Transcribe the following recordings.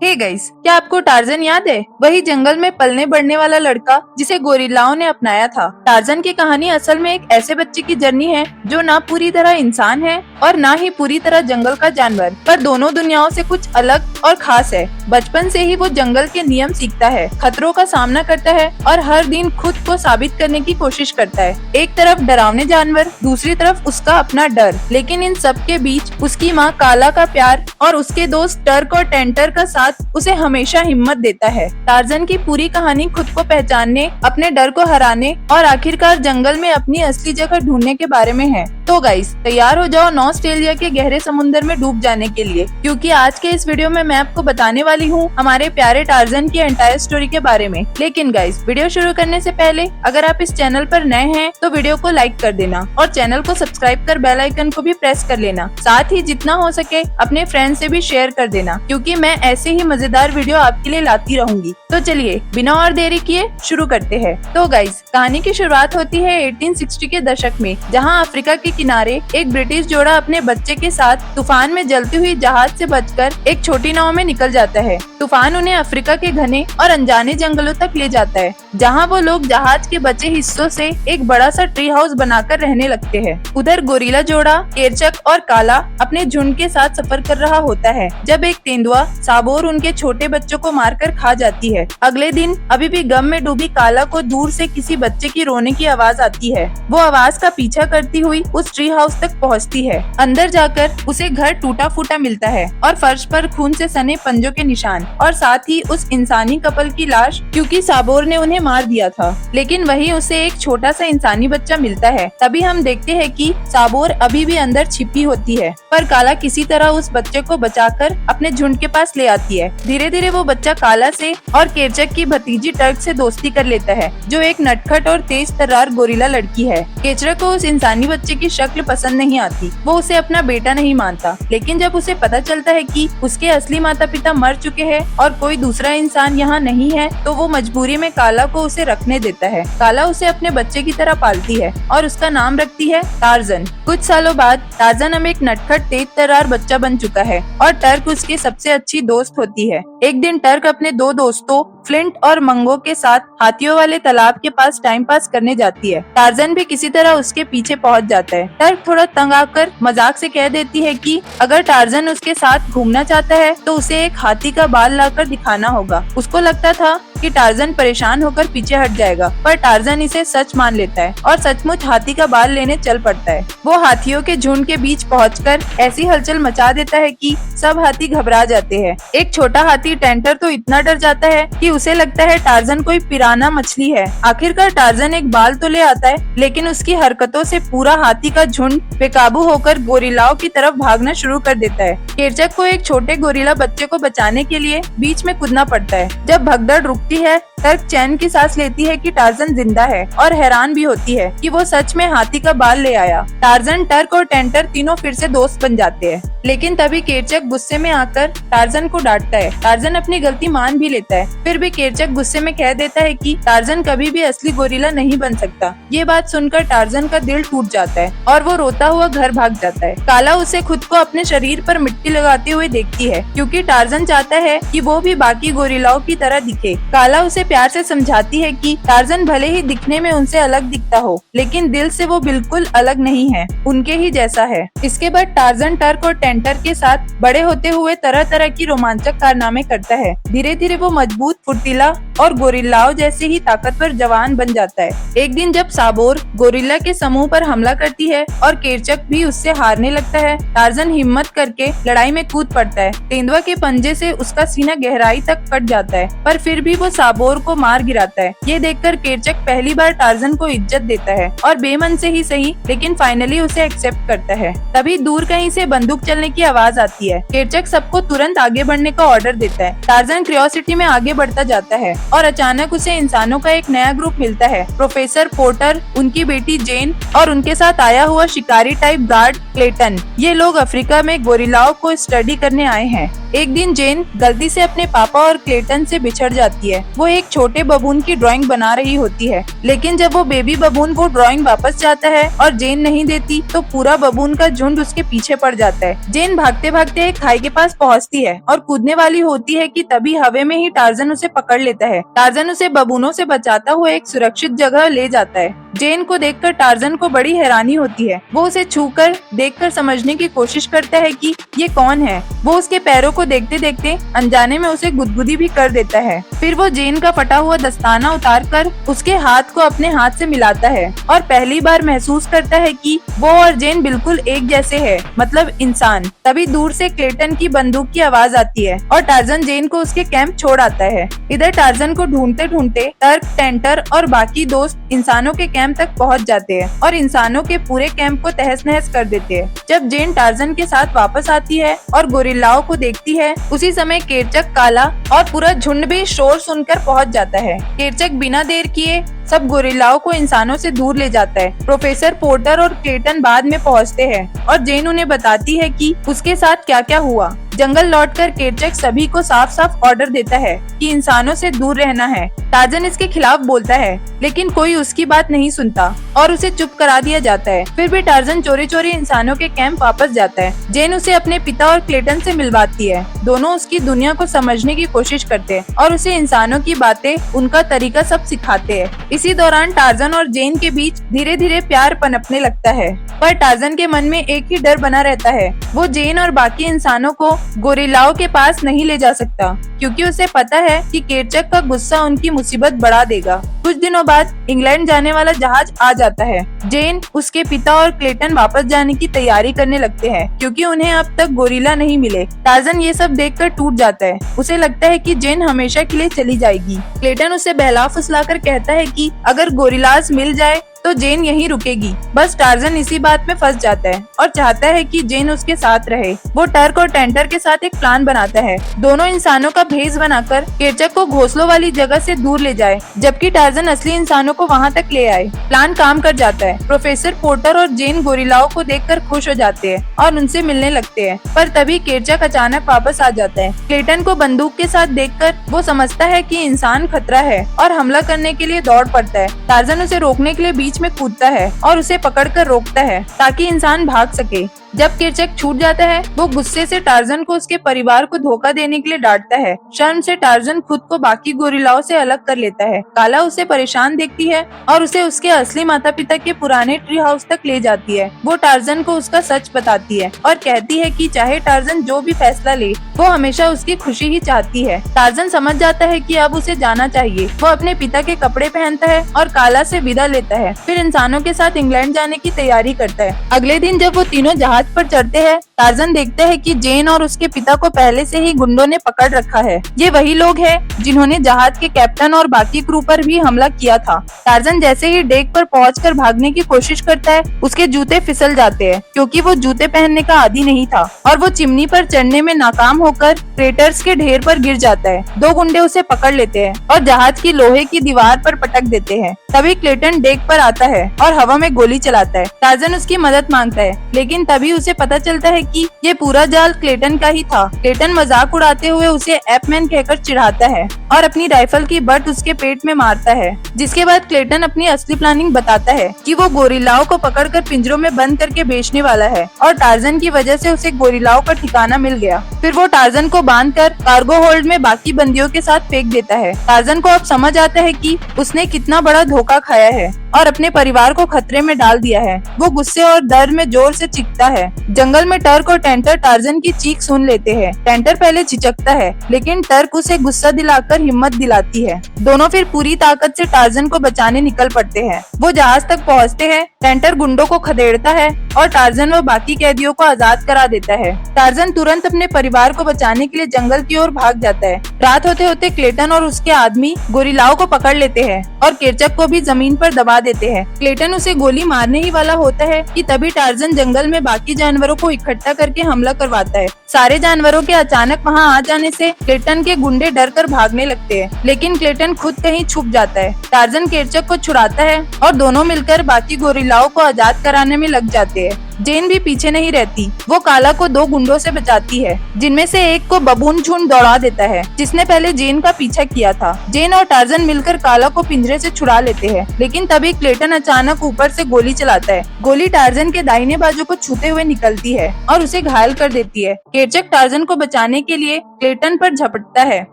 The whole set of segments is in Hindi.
हे गाइस, क्या आपको टार्जन याद है? वही जंगल में पलने बढ़ने वाला लड़का जिसे गोरिल्लाओं ने अपनाया था। टार्जन की कहानी असल में एक ऐसे बच्चे की जर्नी है जो ना पूरी तरह इंसान है और ना ही पूरी तरह जंगल का जानवर, पर दोनों दुनियाओं से कुछ अलग और खास है। बचपन से ही वो जंगल के नियम सीखता है, खतरों का सामना करता है और हर दिन खुद को साबित करने की कोशिश करता है। एक तरफ डरावने जानवर, दूसरी तरफ उसका अपना डर, लेकिन इन सब के बीच उसकी माँ काला का प्यार और उसके दोस्त टर्क और टेंटर का साथ उसे हमेशा हिम्मत देता है। टार्जन की पूरी कहानी खुद को पहचानने, अपने डर को हराने और आखिरकार जंगल में अपनी असली जगह ढूंढने के बारे में है। तो गाइस, तैयार हो जाओ ऑस्ट्रेलिया के गहरे समुद्र में डूब जाने के लिए, क्योंकि आज के इस वीडियो में मैं आपको बताने वाली हूँ हमारे प्यारे टार्जन की एंटायर स्टोरी के बारे में। लेकिन गाइस, वीडियो शुरू करने से पहले अगर आप इस चैनल पर नए हैं तो वीडियो को लाइक कर देना और चैनल को सब्सक्राइब कर बेल आइकन को भी प्रेस कर लेना। साथ ही जितना हो सके अपने फ्रेंड से भी शेयर कर देना, क्योंकि मैं ऐसे ही मजेदार वीडियो आपके लिए लाती रहूंगी। तो चलिए बिना और देरी किए शुरू करते हैं। तो गाइस, कहानी की शुरुआत होती है 1860 के दशक में, जहां अफ्रीका के किनारे एक ब्रिटिश जोड़ा अपने बच्चे के साथ तूफान में जलती हुई जहाज से बचकर एक छोटी नाव में निकल जाता है। तूफान उन्हें अफ्रीका के घने और अनजाने जंगलों तक ले जाता है, जहां वो लोग जहाज के बचे हिस्सों से एक बड़ा सा ट्री हाउस बनाकर रहने लगते हैं। उधर गोरिल्ला जोड़ा केरचक और काला अपने झुंड के साथ सफर कर रहा होता है, जब एक तेंदुआ साबोर उनके छोटे बच्चों को मारकर खा जाती है। अगले दिन अभी भी गम में डूबी काला को दूर से किसी बच्चे की रोने की आवाज आती है। वो आवाज का पीछा करती हुई उस ट्री हाउस तक पहुंचती है। अंदर जाकर उसे घर टूटा फूटा मिलता है और फर्श पर खून से सने पंजों के निशान और साथ ही उस इंसानी कपल की लाश, क्योंकि साबोर ने उन्हें मार दिया था। लेकिन वहीं उसे एक छोटा सा इंसानी बच्चा मिलता है। तभी हम देखते हैं कि साबोर अभी भी अंदर छिपी होती है, पर काला किसी तरह उस बच्चे को बचाकर अपने झुंड के पास ले आती है। धीरे धीरे वो बच्चा काला से और केरचक की भतीजी टर्क से दोस्ती कर लेता है, जो एक नटखट और तेज तर्रार गोरिल्ला लड़की है। केरचक को उस इंसानी बच्चे की शक्ल पसंद नहीं आती, वो उसे अपना बेटा नहीं मानता। लेकिन जब उसे पता चलता है कि उसके असली माता पिता मर चुके हैं और कोई दूसरा इंसान यहाँ नहीं है, तो वो मजबूरी में काला को उसे रखने देता है। काला उसे अपने बच्चे की तरह पालती है और उसका नाम रखती है टार्जन। कुछ सालों बाद टार्जन अब एक नटखट तेज तर्रार बच्चा बन चुका है और टर्क उसकी सबसे अच्छी दोस्त होती है। एक दिन टर्क अपने दो दोस्तों फ्लिंट और मंगो के साथ हाथियों वाले तालाब के पास टाइम पास करने जाती है। टार्जन भी किसी तरह उसके पीछे पहुंच जाता है। टर्क थोड़ा तंग आकर मजाक से कह देती है कि अगर टार्जन उसके साथ घूमना चाहता है तो उसे एक हाथी का बाल लाकर दिखाना होगा। उसको लगता था कि टार्जन परेशान होकर पीछे हट जाएगा, पर टार्जन इसे सच मान लेता है और सचमुच हाथी का बाल लेने चल पड़ता है। वो हाथियों के झुंड के बीच पहुंचकर ऐसी हलचल मचा देता है कि सब हाथी घबरा जाते हैं। एक छोटा हाथी टेंटर तो इतना डर जाता है कि उसे लगता है टार्जन कोई पिराना मछली है। आखिरकार टार्जन एक बाल तो ले आता है, लेकिन उसकी हरकतों से पूरा हाथी का झुंड बेकाबू होकर गोरिल्लाओं की तरफ भागना शुरू कर देता है। केरचक को एक छोटे गोरिल्ला बच्चे को बचाने के लिए बीच में कूदना पड़ता है। जब भगदड़ रुकती है, टर्क चैन की सांस लेती है कि टार्जन जिंदा है और हैरान भी होती है कि वो सच में हाथी का बाल ले आया। टार्जन, टर्क और टेंटर तीनों फिर से दोस्त बन जाते हैं। लेकिन तभी केरचक गुस्से में आकर टार्जन को डांटता है। टार्जन अपनी गलती मान भी लेता है। फिर भी केरचक गुस्से में कह देता है कि टार्जन कभी भी असली गोरिल्ला नहीं बन सकता। ये बात सुनकर टार्जन का दिल टूट जाता है और वो रोता हुआ घर भाग जाता है। काला उसे खुद को अपने शरीर पर मिट्टी लगाते हुए देखती है, क्योंकि टार्जन चाहता है कि वो भी बाकी गोरिल्लाओं की तरह दिखे। काला उसे प्यार से समझाती है कि टार्जन भले ही दिखने में उनसे अलग दिखता हो, लेकिन दिल से वो बिल्कुल अलग नहीं है, उनके ही जैसा है। इसके बाद टार्जन टर्क और टेंटर के साथ बड़े होते हुए तरह तरह की रोमांचक कारनामे करता है। धीरे धीरे वो मजबूत, फुर्तीला और गोरिल्लाओं जैसे ही ताकतवर जवान बन जाता है। एक दिन जब साबोर गोरिल्ला के समूह पर हमला करती है और केरचक भी उससे हारने लगता है, टार्जन हिम्मत करके लड़ाई में कूद पड़ता है। तेंदुआ के पंजे से उसका सीना गहराई तक कट जाता है, पर फिर भी वो साबोर को मार गिराता है। ये देखकर केरचक पहली बार टार्जन को इज्जत देता है और बेमन से ही सही, लेकिन फाइनली उसे एक्सेप्ट करता है। तभी दूर कहीं से बंदूक चलने की आवाज आती है। केरचक सबको तुरंत आगे बढ़ने का ऑर्डर देता है। टार्जन क्यूरियोसिटी में आगे बढ़ता जाता है और अचानक उसे इंसानों का एक नया ग्रुप मिलता है। प्रोफेसर पोर्टर, उनकी बेटी जेन और उनके साथ आया हुआ शिकारी टाइप गार्ड क्लेटन। ये लोग अफ्रीका में गोरिल्लाओं को स्टडी करने आए हैं। एक दिन जेन गलती से अपने पापा और क्लेटन से बिछड़ जाती है। वो एक छोटे बबून की ड्राइंग बना रही होती है, लेकिन जब वो बेबी बबून को ड्राइंग वापस जाता है और जेन नहीं देती तो पूरा बबून का झुंड उसके पीछे पड़ जाता है। जेन भागते भागते एक खाई के पास पहुंचती है और कूदने वाली होती है कि तभी हवा में ही टार्जन उसे पकड़ लेता है। टार्जन उसे बबूनों से बचाता हुआ एक सुरक्षित जगह ले जाता है। जेन को देखकर टार्जन को बड़ी हैरानी होती है। वो उसे छूकर देखकर समझने की कोशिश करता है कि ये कौन है। वो उसके पैरों को देखते देखते अनजाने में उसे गुदगुदी भी कर देता है। फिर वो जेन का फटा हुआ दस्ताना उतारकर उसके हाथ को अपने हाथ से मिलाता है और पहली बार महसूस करता है कि वो और जेन बिल्कुल एक जैसे है, मतलब इंसान। तभी दूर से क्लेटन की बंदूक की आवाज आती है और टार्जन जेन को उसके कैंप छोड़ आता है। इधर टार्जन को ढूंढते ढूंढते टर्क, टेंटर और बाकी दोस्त इंसानों के कैंप तक पहुंच जाते हैं और इंसानों के पूरे कैंप को तहस नहस कर देते हैं। जब जेन टार्जन के साथ वापस आती है और गोरिल्लाओं को देखती है, उसी समय केरचक, काला और पूरा झुंड भी शोर सुनकर पहुंच जाता है। केरचक बिना देर किए सब गोरिल्लाओं को इंसानों से दूर ले जाता है। प्रोफेसर पोर्टर और क्लेटन बाद में पहुंचते हैं और जेन उन्हें बताती है कि उसके साथ क्या क्या हुआ। जंगल लौटकर केरचक सभी को साफ साफ ऑर्डर देता है कि इंसानों से दूर रहना है। टार्जन इसके खिलाफ बोलता है, लेकिन कोई उसकी बात नहीं सुनता और उसे चुप करा दिया जाता है। फिर भी टार्जन चोरी चोरी इंसानों के कैंप वापस जाता है। जेन उसे अपने पिता और क्लेटन से मिलवाती है। दोनों उसकी दुनिया को समझने की कोशिश करते हैं और उसे इंसानों की बातें, उनका तरीका सब सिखाते हैं। इसी दौरान टार्जन और जेन के बीच धीरे धीरे प्यार पनपने लगता है, पर टार्जन के मन में एक ही डर बना रहता है। वो जेन और बाकी इंसानों को गोरिल्लाओं के पास नहीं ले जा सकता, क्योंकि उसे पता है कि केरचक का गुस्सा उनकी मुसीबत बढ़ा देगा। कुछ दिनों बाद इंग्लैंड जाने वाला जहाज आ जाता है। जेन, उसके पिता और क्लेटन वापस जाने की तैयारी करने लगते हैं, क्योंकि उन्हें अब तक गोरिल्ला नहीं मिले। टार्जन ये सब देखकर टूट जाता है। उसे लगता है कि जेन हमेशा के लिए चली जाएगी। क्लेटन उसे बहला फुसलाकर कहता है कि अगर गोरिल्लास मिल जाए तो जेन यहीं रुकेगी। बस टार्जन इसी बात में फंस जाता है और चाहता है कि जेन उसके साथ रहे। वो टर्क और टेंटर के साथ एक प्लान बनाता है। दोनों इंसानों का भेष बनाकर केरचक को घोंसलों वाली जगह से दूर ले जाए, जबकि टार्जन असली इंसानों को वहां तक ले आए। प्लान काम कर जाता है। प्रोफेसर पोर्टर और जेन गोरिल्लाओं को देखकर खुश हो जाते हैं और उनसे मिलने लगते हैं, पर तभी केरचक अचानक वापस आ जाता है। क्लेटन को बंदूक के साथ देखकर वो समझता है कि इंसान खतरा है और हमला करने के लिए दौड़ पड़ता है। टार्जन उसे रोकने के लिए बीच में कूदता है और उसे पकड़कर रोकता है ताकि इंसान भाग सके। जब केरचक छूट जाता है, वो गुस्से से टार्जन को उसके परिवार को धोखा देने के लिए डांटता है। शर्म से टार्जन खुद को बाकी गोरिल्लाओं से अलग कर लेता है। काला उसे परेशान देखती है और उसे उसके असली माता पिता के पुराने ट्री हाउस तक ले जाती है। वो टार्जन को उसका सच बताती है और कहती है कि चाहे टार्जन जो भी फैसला ले, वो हमेशा उसकी खुशी ही चाहती है। टार्जन समझ जाता है कि अब उसे जाना चाहिए। वो अपने पिता के कपड़े पहनता है और काला से विदा लेता है। फिर इंसानों के साथ इंग्लैंड जाने की तैयारी करता है। अगले दिन जब वो तीनों जहाज पर चढ़ते हैं, टार्जन देखता है कि जेन और उसके पिता को पहले से ही गुंडों ने पकड़ रखा है। ये वही लोग हैं जिन्होंने जहाज के कैप्टन और बाकी क्रू पर भी हमला किया था। टार्जन जैसे ही डेक पर पहुंचकर भागने की कोशिश करता है, उसके जूते फिसल जाते हैं, क्योंकि वो जूते पहनने का आदी नहीं था और वो चिमनी पर चढ़ने में नाकाम होकर क्रेटर्स के ढेर पर गिर जाता है। दो गुंडे उसे पकड़ लेते हैं और जहाज की लोहे की दीवार पर पटक देते हैं। तभी क्लेटन डेक पर आता है और हवा में गोली चलाता है। टार्जन उसकी मदद मांगता है, लेकिन तभी उसे पता चलता है कि ये पूरा जाल क्लेटन का ही था। क्लेटन मजाक उड़ाते हुए उसे एपमैन कहकर चिढ़ाता है और अपनी राइफल की बट उसके पेट में मारता है, जिसके बाद क्लेटन अपनी असली प्लानिंग बताता है कि वो गोरिल्लाओं को पकड़कर पिंजरों में बंद करके बेचने वाला है और टार्जन की वजह से उसे गोरिल्लाओं का ठिकाना मिल गया। फिर वो टार्जन को बांधकर कार्गो होल्ड में बाकी बंदियों के साथ फेंक देता है। टार्जन को अब समझ आता है कि उसने कितना बड़ा धोखा खाया है और अपने परिवार को खतरे में डाल दिया है। वो गुस्से और दर्द में जोर से चीखता है। जंगल में टर्क और टेंटर टार्जन की चीख सुन लेते हैं। टेंटर पहले झिझकता है, लेकिन टर्क उसे गुस्सा दिलाकर हिम्मत दिलाती है। दोनों फिर पूरी ताकत से टार्जन को बचाने निकल पड़ते हैं। वो जहाज तक पहुंचते हैं। टेंटर गुंडों को खदेड़ता है और टार्जन व बाकी कैदियों को आजाद करा देता है। टार्जन तुरंत अपने परिवार को बचाने के लिए जंगल की ओर भाग जाता है। रात होते होते क्लेटन और उसके आदमी गोरिल्लाओं को पकड़ लेते हैं और केरचक को भी जमीन पर दबा देते हैं। क्लेटन उसे गोली मारने ही वाला होता है कि तभी टार्जन जंगल में बाकी जानवरों को इकट्ठा करके हमला करवाता है। सारे जानवरों के अचानक वहां आ जाने से क्लेटन के गुंडे डर कर भागने लगते हैं, लेकिन क्लेटन खुद कहीं छुप जाता है। टार्जन केरचक को छुड़ाता है और दोनों मिलकर बाकी गोरिल्लाओं को आजाद कराने में लग जाते हैं। जेन भी पीछे नहीं रहती। वो काला को 2 गुंडों से बचाती है, जिनमें से एक को बबून झुंड दौड़ा देता है, जिसने पहले जेन का पीछा किया था। जेन और टार्जन मिलकर काला को पिंजरे से छुड़ा लेते हैं, लेकिन तभी क्लेटन अचानक ऊपर से गोली चलाता है। गोली टार्जन के दाहिने बाजू को छूते हुए निकलती है और उसे घायल कर देती है। केरचक टार्जन को बचाने के लिए क्लेटन पर झपटता है,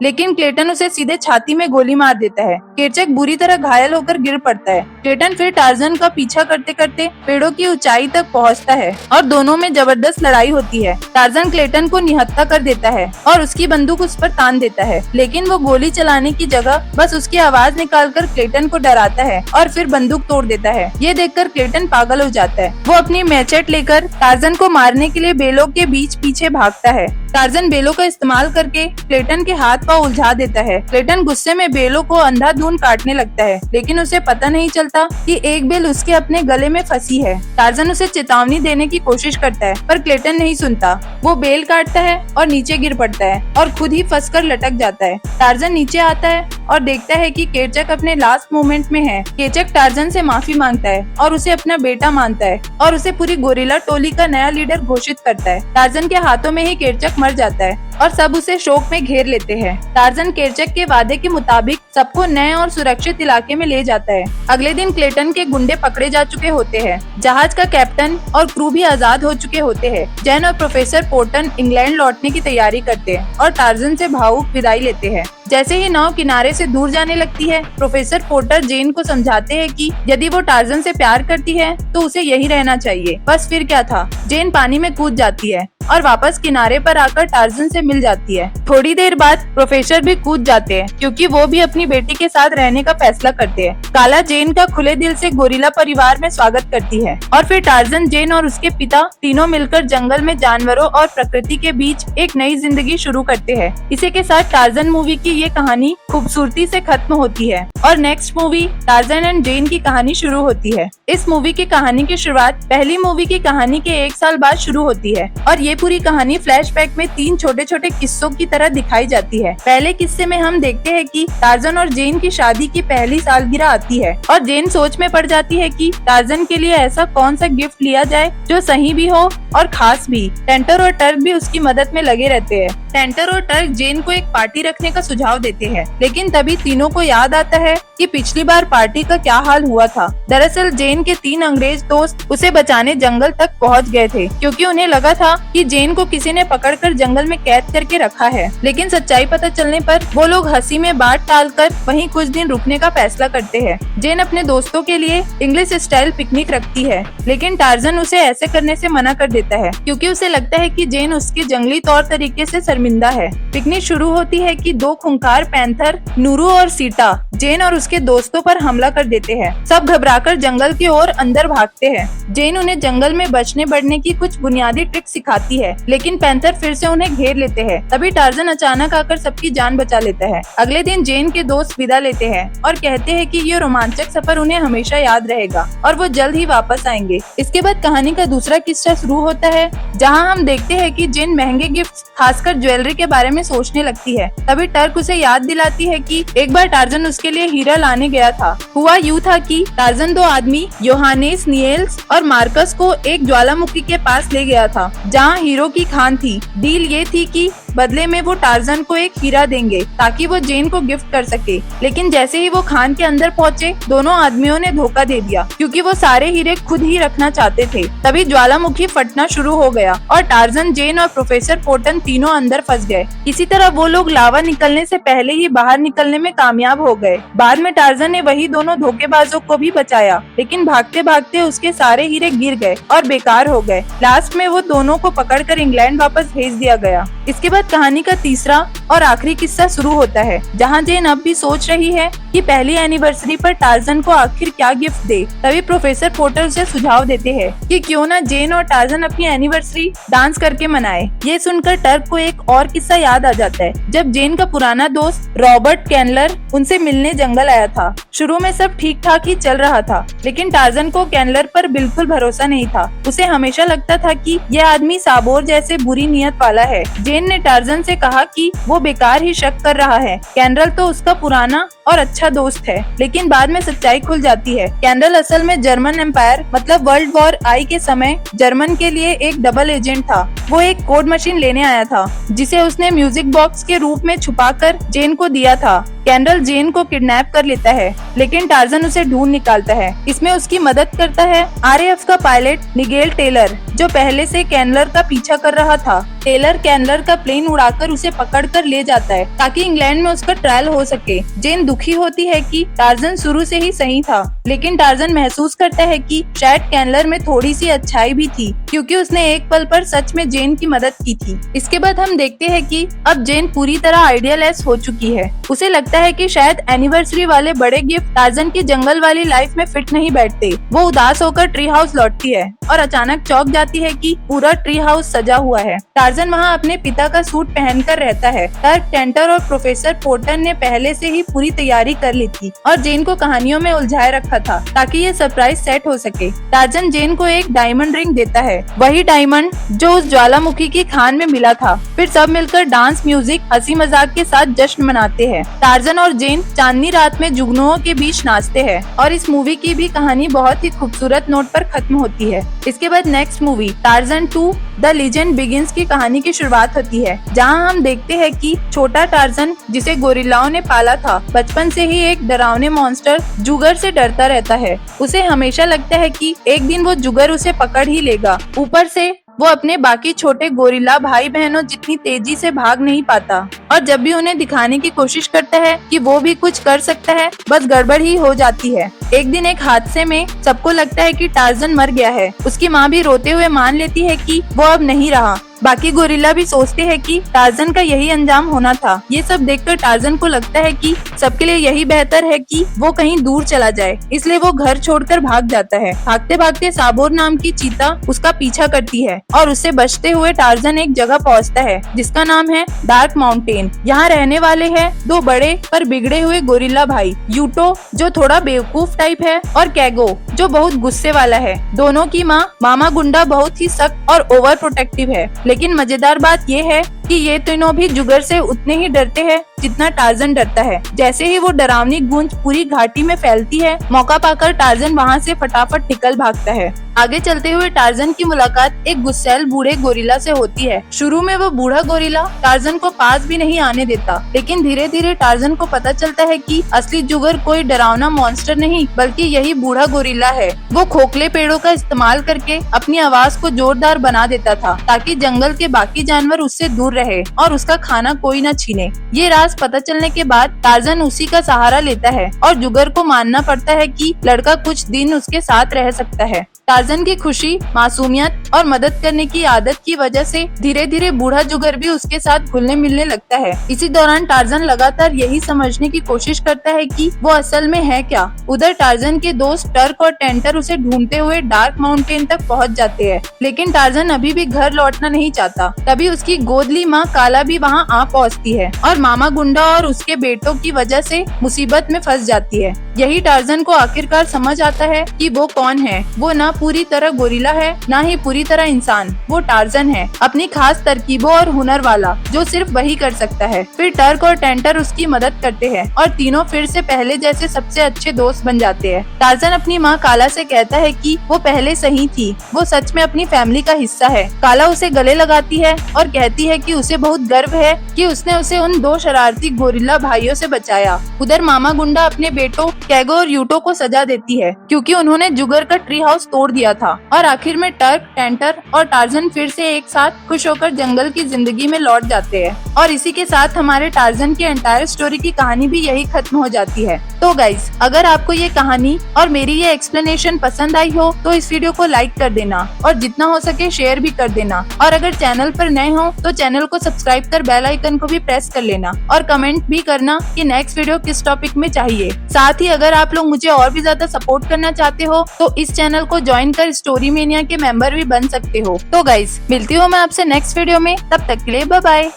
लेकिन क्लेटन उसे सीधे छाती में गोली मार देता है। केरचक बुरी तरह घायल होकर गिर पड़ता है। क्लेटन फिर टार्जन का पीछा करते करते पेड़ों की ऊंचाई तक पहुंचता है और दोनों में जबरदस्त लड़ाई होती है। टार्जन क्लेटन को निहत्था कर देता है और उसकी बंदूक उस पर तान देता है, लेकिन वो गोली चलाने की जगह बस उसकी आवाज निकालकर क्लेटन को डराता है और फिर बंदूक तोड़ देता है। ये देखकर क्लेटन पागल हो जाता है। वो अपनी मैचेट लेकर टार्जन को मारने के लिए बेलों के बीच पीछे भागता है। टार्जन बेलों का इस्तेमाल करके क्लेटन के हाथ पांव उलझा देता है। क्लेटन गुस्से में बेलों को अंधाधुंध काटने लगता है, लेकिन उसे पता नहीं चलता कि एक बेल उसके अपने गले में फंसी है। टार्जन उसे चेतावनी देने की कोशिश करता है, पर क्लेटन नहीं सुनता। वो बेल काटता है और नीचे गिर पड़ता है और खुद ही फंसकर लटक जाता है। टार्जन नीचे आता है और देखता है कि केरचक अपने लास्ट मोमेंट में है। केरचक टार्जन से माफी मांगता है और उसे अपना बेटा मानता है और उसे पूरी गोरिल्ला टोली का नया लीडर घोषित करता है। टार्जन के हाथों में ही केरचक मर जाता है और सब उसे शोक में घेर लेते हैं। टार्जन केरचक के वादे के मुताबिक सबको नए और सुरक्षित इलाके में ले जाता है। अगले दिन क्लेटन के गुंडे पकड़े जा चुके होते हैं। जहाज का कैप्टन और क्रू भी आजाद हो चुके होते हैं। जेन और प्रोफेसर पोर्टन इंग्लैंड लौटने की तैयारी करते हैं और टार्जन से भावुक विदाई लेते हैं। जैसे ही नाव किनारे से दूर जाने लगती है, प्रोफेसर पोर्टर जेन को समझाते हैं कि यदि वो टार्जन से प्यार करती है तो उसे यही रहना चाहिए। बस फिर क्या था, जेन पानी में कूद जाती है और वापस किनारे पर आकर टार्जन से मिल जाती है। थोड़ी देर बाद प्रोफेसर भी कूद जाते हैं, क्योंकि वो भी अपनी बेटी के साथ रहने का फैसला करते हैं। काला जेन का खुले दिल से गोरिल्ला परिवार में स्वागत करती है और फिर टार्जन, जेन और उसके पिता तीनों मिलकर जंगल में जानवरों और प्रकृति के बीच एक नई जिंदगी शुरू करते हैं। इसी के साथ टार्जन मूवी की ये कहानी खूबसूरती से खत्म होती है और नेक्स्ट मूवी टार्जन एंड जेन की कहानी शुरू होती है। इस मूवी की कहानी की शुरुआत पहली मूवी की कहानी के 1 साल बाद शुरू होती है और ये पूरी कहानी फ्लैशबैक में 3 छोटे छोटे किस्सों की तरह दिखाई जाती है। पहले किस्से में हम देखते हैं कि टार्जन और जेन की शादी की पहली सालगिरह आती है और जेन सोच में पड़ जाती है कि टार्जन के लिए ऐसा कौन सा गिफ्ट लिया जाए जो सही भी हो और खास भी। टेंटर और टर्क भी उसकी मदद में लगे रहते हैं। टेंटर और टर्क जेन को एक पार्टी रखने का सुझाव देते हैं, लेकिन तभी तीनों को याद आता है कि पिछली बार पार्टी का क्या हाल हुआ था। दरअसल जेन के 3 अंग्रेज दोस्त उसे बचाने जंगल तक पहुंच गए थे, क्योंकि उन्हें लगा था कि जेन को किसी ने पकड़कर जंगल में कैद करके रखा है। लेकिन सच्चाई पता चलने पर वो लोग हंसी में बात टालकर वहीं कुछ दिन रुकने का फैसला करते हैं। जेन अपने दोस्तों के लिए इंग्लिश स्टाइल पिकनिक रखती है, लेकिन टार्जन उसे ऐसे करने से मना कर देता है, क्योंकि उसे लगता है कि जेन उसके जंगली तौर तरीके से शर्मिंदा है। पिकनिक शुरू होती है कि 2 खूंखार पैंथर नूरू और सीटा जेन और उसके दोस्तों पर हमला कर देते हैं। सब घबराकर जंगल की ओर अंदर भागते हैं। जेन उन्हें जंगल में बचने बढ़ने की कुछ बुनियादी ट्रिक सिखाती है, लेकिन पैंथर फिर से उन्हें घेर लेते हैं। तभी टार्जन अचानक आकर सबकी जान बचा लेता है। अगले दिन जेन के दोस्त विदा लेते हैं और कहते हैं कि ये रोमांचक सफर उन्हें हमेशा याद रहेगा और वो जल्द ही वापस आएंगे। इसके बाद कहानी का दूसरा किस्सा शुरू होता है, जहाँ हम देखते हैं कि जेन महंगे गिफ्ट खासकर ज्वेलरी के बारे में सोचने लगती है। तभी टर्क उसे याद दिलाती है कि एक बार टार्जन उसके लिए हीरा लाने गया था। हुआ यूँ था कि टार्जन 2 आदमी योहानेस, निएल्स और मार्कस को एक ज्वालामुखी के पास ले गया था, जहाँ हीरो की खान थी। डील ये थी कि बदले में वो टार्जन को एक हीरा देंगे ताकि वो जेन को गिफ्ट कर सके। लेकिन जैसे ही वो खान के अंदर पहुँचे, दोनों आदमियों ने धोखा दे दिया, क्योंकि वो सारे हीरे खुद ही रखना चाहते थे। तभी ज्वालामुखी फटना शुरू हो गया और टार्जन, जेन और प्रोफेसर पोर्टन तीनों अंदर फंस गए। इसी तरह वो लोग लावा निकलने से पहले ही बाहर निकलने में कामयाब हो गए। बाद में टार्जन ने वही दोनों धोखेबाजों को भी बचाया, लेकिन भागते भागते उसके सारे हीरे गिर गए और बेकार हो गए। लास्ट में वो दोनों को पकड़कर इंग्लैंड वापस भेज दिया गया। इसके बाद कहानी का तीसरा और आखिरी किस्सा शुरू होता है, जहाँ जेन अब भी सोच रही है कि पहली एनिवर्सरी पर टार्जन को आखिर क्या गिफ्ट दे। तभी प्रोफेसर पोर्टर उसे सुझाव देते हैं कि क्यों ना जेन और टार्जन अपनी एनिवर्सरी डांस करके मनाए। ये सुनकर टर्क को एक और किस्सा याद आ जाता है, जब जेन का पुराना दोस्त रॉबर्ट कैनलर उनसे मिलने जंगल आया था। शुरू में सब ठीक ठाक ही चल रहा था, लेकिन टार्जन को कैनलर पर बिल्कुल भरोसा नहीं था। उसे हमेशा लगता था कि यह आदमी साबोर जैसे बुरी नीयत वाला है। जेन ने टार्जन से कहा कि वो बेकार ही शक कर रहा है, कैंडल तो उसका पुराना और अच्छा दोस्त है। लेकिन बाद में सच्चाई खुल जाती है। कैंडल असल में जर्मन एम्पायर मतलब वर्ल्ड वॉर आई के समय जर्मन के लिए एक डबल एजेंट था। वो एक कोड मशीन लेने आया था जिसे उसने म्यूजिक बॉक्स के रूप में छुपाकर जेन को दिया था। कैंडल जेन को किडनैप कर लेता है, लेकिन टार्जन उसे ढूंढ निकालता है। इसमें उसकी मदद करता है आरएएफ का पायलट निगेल टेलर, जो पहले से कैंडलर का पीछा कर रहा था। टेलर कैंडलर का प्लेन उड़ाकर उसे पकड़कर ले जाता है ताकि इंग्लैंड में उसका ट्रायल हो सके। जेन दुखी होती है कि टार्जन शुरू से ही सही था, लेकिन टार्जन महसूस करता है कि शायद कैंडलर में थोड़ी सी अच्छाई भी थी, क्योंकि उसने एक पल पर सच में जेन की मदद की थी। इसके बाद हम देखते हैं कि अब जेन पूरी तरह आइडियलेस हो चुकी है। उसे लगता है कि शायद एनिवर्सरी वाले बड़े गिफ्ट टार्जन की जंगल वाली लाइफ में फिट नहीं बैठते। वो उदास होकर ट्री हाउस लौटती है और अचानक चौंक जाती है कि पूरा ट्री हाउस सजा हुआ है। टार्जन वहाँ अपने पिता का सूट पहनकर रहता है। टर्क टेंटर और प्रोफेसर पोर्टर ने पहले से ही पूरी तैयारी कर ली थी और जेन को कहानियों में उलझाए रखा था ताकि ये सरप्राइज सेट हो सके। टार्जन जेन को एक डायमंड रिंग देता है, वही डायमंड जो उस ज्वालामुखी की खान में मिला था। फिर सब मिलकर डांस, म्यूजिक, हंसी मजाक के साथ जश्न मनाते हैं। टार्जन और जेन चांदनी रात में जुगनुओं के बीच नाचते हैं और इस मूवी की भी कहानी बहुत ही खूबसूरत नोट पर खत्म होती है। इसके बाद next movie torsion 2 the legend begins की कहानी की शुरुआत होती है, जहां हम देखते हैं कि छोटा टार्जन, जिसे गोरिल्लाओं ने पाला था, बचपन से ही एक डरावने मॉन्स्टर जुगर से डरता रहता है। उसे हमेशा लगता है कि एक दिन वो जुगर उसे पकड़ ही लेगा। ऊपर से वो अपने बाकी छोटे गोरिल्ला भाई बहनों जितनी तेजी से भाग नहीं पाता और जब भी उन्हें दिखाने की कोशिश करता है कि वो भी कुछ कर सकता है, बस गड़बड़ ही हो जाती है। एक दिन एक हादसे में सबको लगता है कि टार्जन मर गया है। उसकी माँ भी रोते हुए मान लेती है कि वो अब नहीं रहा। बाकी गोरिल्ला भी सोचते हैं कि टार्जन का यही अंजाम होना था। ये सब देखकर टार्जन को लगता है कि सबके लिए यही बेहतर है कि वो कहीं दूर चला जाए, इसलिए वो घर छोड़कर भाग जाता है। भागते भागते साबोर नाम की चीता उसका पीछा करती है और उससे बचते हुए टार्जन एक जगह पहुंचता है जिसका नाम है डार्क माउंटेन। यहाँ रहने वाले हैं दो बड़े पर बिगड़े हुए गोरिल्ला भाई, यूटो जो थोड़ा बेवकूफ टाइप है और कैगो जो बहुत गुस्से वाला है। दोनों की माँ मामा गुंडा बहुत ही सख्त और ओवर प्रोटेक्टिव है, लेकिन मजेदार बात ये है कि ये तीनों भी जुगर से उतने ही डरते हैं जितना टार्जन डरता है। जैसे ही वो डरावनी गूंज पूरी घाटी में फैलती है, मौका पाकर टार्जन वहाँ से फटाफट निकल भागता है। आगे चलते हुए टार्जन की मुलाकात एक गुस्सैल बूढ़े गोरिल्ला से होती है। शुरू में वो बूढ़ा गोरिल्ला टार्जन को पास भी नहीं आने देता, लेकिन धीरे धीरे टार्जन को पता चलता है कि असली जुगर कोई डरावना मॉन्स्टर नहीं बल्कि यही बूढ़ा गोरिल्ला है। वो खोखले पेड़ों का इस्तेमाल करके अपनी आवाज को जोरदार बना देता था ताकि जंगल के बाकी जानवर उससे दूर रहे और उसका खाना कोई न छीने। ये राज पता चलने के बाद टार्जन उसी का सहारा लेता है और जुगर को मानना पड़ता है कि लड़का कुछ दिन उसके साथ रह सकता है। टार्जन की खुशी, मासूमियत और मदद करने की आदत की वजह से धीरे धीरे बूढ़ा जुगर भी उसके साथ घुलने मिलने लगता है। इसी दौरान टार्जन लगातार यही समझने की कोशिश करता है कि वो असल में है क्या। उधर टार्जन के दोस्त टर्क और टेंटर उसे ढूंढते हुए डार्क माउंटेन तक पहुंच जाते हैं, लेकिन टार्जन अभी भी घर लौटना नहीं चाहता। तभी उसकी गोदली माँ काला भी वहाँ आ पहुँचती है और मामा गुंडा और उसके बेटों की वजह से मुसीबत में फंस जाती है। यही टार्जन को आखिरकार समझ आता है कि वो कौन है। वो न पूरी तरह गोरिल्ला है, ना ही पूरी तरह इंसान। वो टार्जन है, अपनी खास तरकीबों और हुनर वाला, जो सिर्फ वही कर सकता है। फिर टर्क और टेंटर उसकी मदद करते हैं और तीनों फिर से पहले जैसे सबसे अच्छे दोस्त बन जाते हैं। टार्जन अपनी माँ काला से कहता है कि वो पहले सही थी, वो सच में अपनी फैमिली का हिस्सा है। काला उसे गले लगाती है और कहती है कि उसे बहुत गर्व है कि उसने उसे उन दो शरारती गोरिल्ला भाइयों से बचाया। उधर मामा गुंडा अपने बेटों कैगो और यूटो को सजा देती है क्योंकि उन्होंने जुगर का ट्री हाउस तोड़ दिया था। और आखिर में टर्क, टेंटर और टार्जन फिर से एक साथ खुश होकर जंगल की जिंदगी में लौट जाते हैं। और इसी के साथ हमारे टार्जन की एंटायर स्टोरी की कहानी भी यही खत्म हो जाती है। तो गाइज, अगर आपको ये कहानी और मेरी ये एक्सप्लेनेशन पसंद आई हो तो इस वीडियो को लाइक कर देना और जितना हो सके शेयर भी कर देना। और अगर चैनल पर नए हो तो चैनल को सब्सक्राइब कर बेल आइकन को भी प्रेस कर लेना और कमेंट भी करना कि नेक्स्ट वीडियो किस टॉपिक में चाहिए। साथ ही अगर आप लोग मुझे और भी ज्यादा सपोर्ट करना चाहते हो तो इस चैनल को ज्वाइन कर स्टोरी मेनिया के मेंबर भी बन सकते हो। तो गाइज, मिलती हूँ मैं आपसे नेक्स्ट वीडियो में, तब तक के लिए बाय बाय।